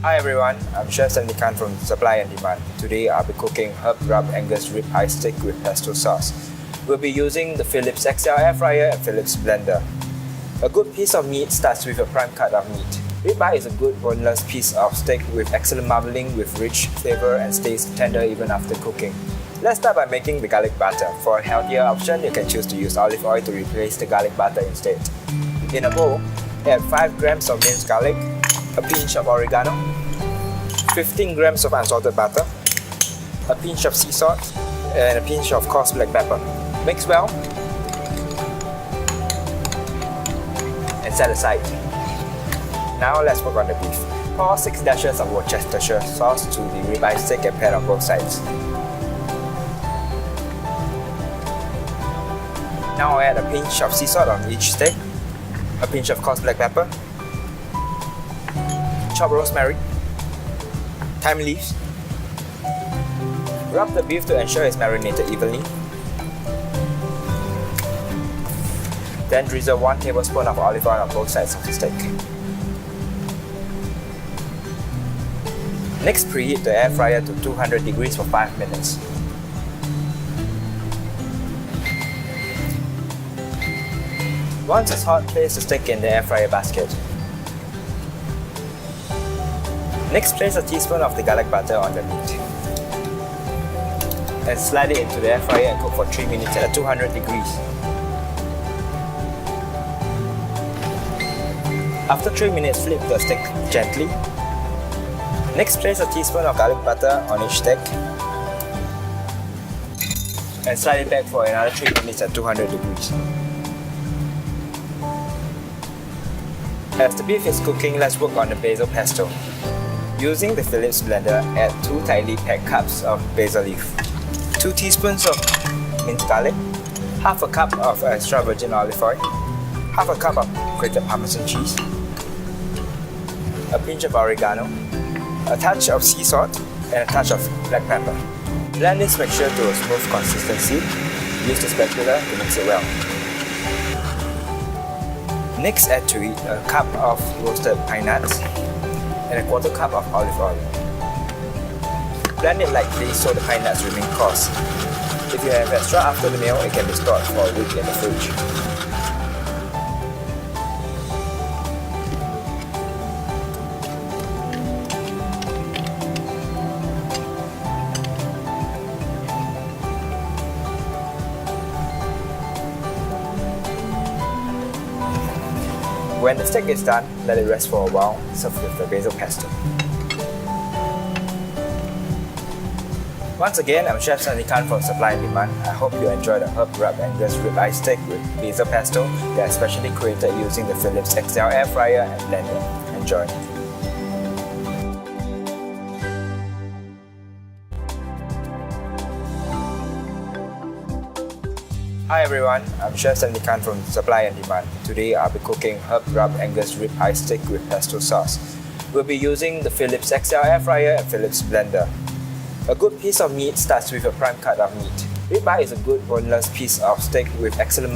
Hi everyone, I'm Chef Sandikan from Supply and Demand. Today I'll be cooking herb rub Angus Ribeye steak with pesto sauce. We'll be using the Philips XL air fryer and Philips blender. A good piece of meat starts with a prime cut of meat. Ribeye is a good boneless piece of steak with excellent marbling with rich flavor and stays tender even after cooking. Let's start by making the garlic butter. For a healthier option, you can choose to use olive oil to replace the garlic butter instead. In a bowl, add 5 grams of minced garlic, a pinch of oregano, 15 grams of unsalted butter, a pinch of sea salt, and a pinch of coarse black pepper. Mix well and set aside. Now let's work on the beef. Pour 6 dashes of Worcestershire sauce to the ribeye steak and pat on both sides. Now add a pinch of sea salt on each steak, a pinch of coarse black pepper, chopped rosemary, thyme leaves. Rub the beef to ensure it's marinated evenly. Then drizzle 1 tablespoon of olive oil on both sides of the steak. Next, preheat the air fryer to 200 degrees for 5 minutes. Once it's hot, place the steak in the air fryer basket. Next, place a teaspoon of the garlic butter on the meat. And slide it into the air fryer and cook for 3 minutes at 200 degrees. After 3 minutes, flip the steak gently. Next, place a teaspoon of garlic butter on each steak. And slide it back for another 3 minutes at 200 degrees. As the beef is cooking, let's work on the basil pesto. Using the Philips blender, add 2 tightly packed cups of basil leaf, 2 teaspoons of minced garlic, half a cup of extra virgin olive oil, half a cup of grated Parmesan cheese, a pinch of oregano, a touch of sea salt, and a touch of black pepper. Blend this mixture to a smooth consistency. Use the spatula to mix it well. Next, add to it a cup of roasted pine nuts and a quarter cup of olive oil. Blend it lightly so the pine nuts remain coarse. If you have extra after the meal, it can be stored for a week in the fridge. When the steak is done, let it rest for a while. Serve with the basil pesto. Once again, I'm Chef Sandikan from Supply and Demand. I hope you enjoyed the herb rub Angus ribeye steak with basil pesto that are specially created using the Philips XL air fryer and blender. Enjoy! Hi everyone, I'm Chef Sandikan from Supply and Demand. Today I'll be cooking herb rub Angus ribeye steak with pesto sauce. We'll be using the Philips XL air fryer and Philips blender. A good piece of meat starts with a prime cut of meat. Ribeye is a good boneless piece of steak with excellent